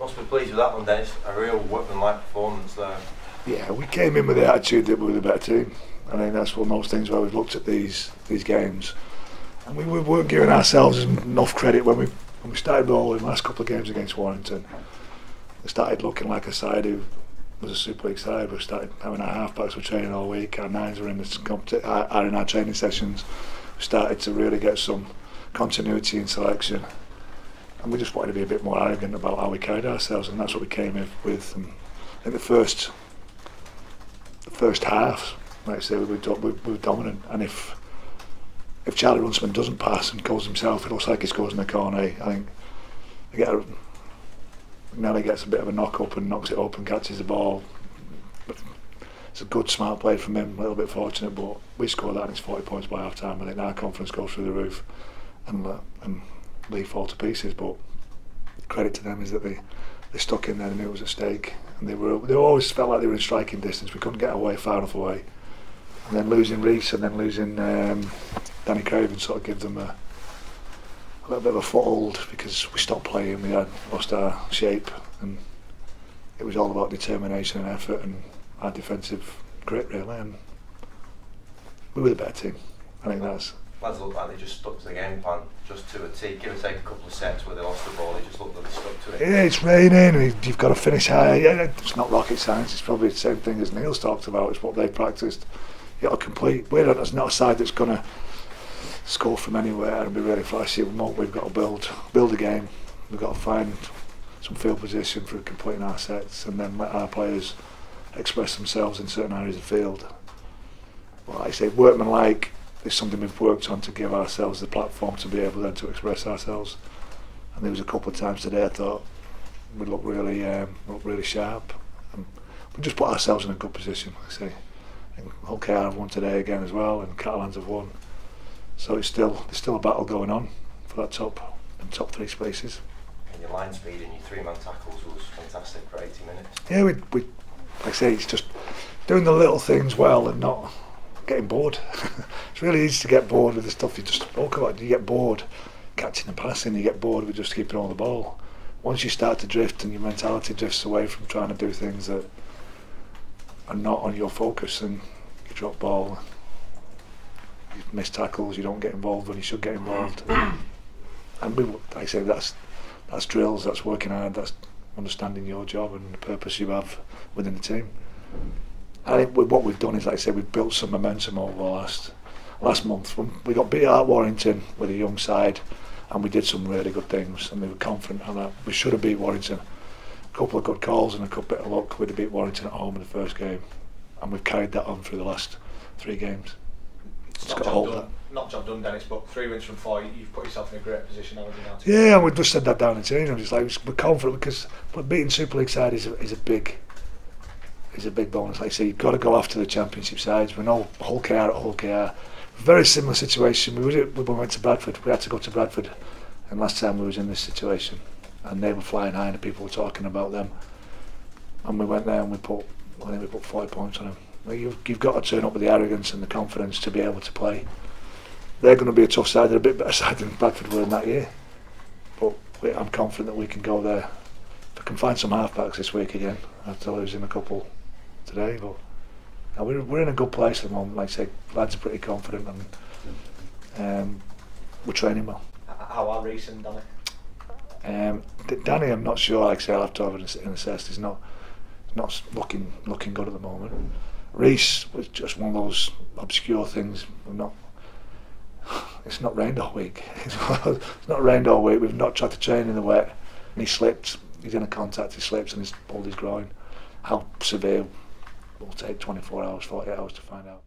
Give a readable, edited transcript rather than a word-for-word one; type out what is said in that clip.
Must be pleased with that one, Dennis. A real workmanlike performance there. Yeah, we came in with the attitude that we were the better team. I think that's one of those things where we've looked at these games, and we weren't giving ourselves enough credit when we started rolling the last couple of games against Warrington. We started looking like a side who was a Super League side. We started having our half-backs were training all week, our nines were in our training sessions. We started to really get some continuity in selection, and we just wanted to be a bit more arrogant about how we carried ourselves, and that's what we came in with. And in the first half, like I say, we were dominant, and if Charlie Runciman doesn't pass and goes himself, it looks like he scores in the corner. I think Nelly gets a bit of a knock up and knocks it up and catches the ball. But it's a good, smart play from him, a little bit fortunate, but we scored that and it's 40 points by half time. I think our confidence goes through the roof, and Leigh fall to pieces, but credit to them is that they stuck in there and knew it was a stake, and they always felt like they were in striking distance. We couldn't get away far enough away, and then losing Reese and then losing Danny Craven sort of gives them a little bit of a foothold, because we stopped playing, we had lost our shape, and it was all about determination and effort and our defensive grit really, and we were the better team. I think that's... Lads looked like they just stuck to the game plan, just to a T. Give or take a couple of sets where they lost the ball, they just looked like they stuck to it. Yeah, it's raining, you've got to finish high. Yeah, it's not rocket science, it's probably the same thing as Neil's talked about, it's what they practiced. You've got to complete. We're not a side that's going to score from anywhere and be really flashy. We've got to build a game. We've got to find some field position for completing our sets, and then let our players express themselves in certain areas of the field. Well, like I say, workmanlike is something we've worked on to give ourselves the platform to be able then to express ourselves. And there was a couple of times today I thought we looked really sharp, and we just put ourselves in a good position. Like I say, Hull KR have won today again as well, and Catalans have won. So there's still a battle going on for that top three spaces. And your line speed and your three-man tackles was fantastic for 80 minutes. Yeah, we like I say, it's just doing the little things well and not getting bored. It's really easy to get bored with the stuff you just spoke about. You get bored catching and passing, you get bored with just keeping on the ball. Once you start to drift and your mentality drifts away from trying to do things that are not on your focus, and you drop ball, you miss tackles, you don't get involved when you should get involved. And like I say, that's drills, that's working hard, that's understanding your job and the purpose you have within the team. I think what we've done is, like I say, we've built some momentum over the last month. When we got beat at Warrington with a young side, and we did some really good things, and we were confident of that. We should have beat Warrington. A couple of good calls and a couple bit of luck, we'd have beat Warrington at home in the first game, and we've carried that on through the last 3 games. It's not job done, Dennis, but 3 wins from 4, you've put yourself in a great position, haven't you now? Yeah, and we've just said that down in training. I'm just like, we're confident, because beating Super League side is a big bonus. Like I say, you've got to go after the championship sides. We know Hull KR at Hull KR. Very similar situation. When we went to Bradford, we had to go to Bradford, and last time we was in this situation, and they were flying high and people were talking about them, and we went there and I think we put 40 points on them. You've got to turn up with the arrogance and the confidence to be able to play. They're going to be a tough side. They're a bit better side than Bradford were in that year, but I'm confident that we can go there. If I can find some halfbacks this week again after losing a couple today, but no, we're in a good place at the moment. Like I say, lads are pretty confident, and we're training well. How are Reese and Danny? Danny, I'm not sure. Like I say, I'll have to have an assessed. He's not looking good at the moment. Reese was just one of those obscure things. It's not rained all week. It's not rained all week. We've not tried to train in the wet, and he slipped. He's in a contact. He slips and he's pulled his groin. How severe will take 24 hours, 48 hours to find out.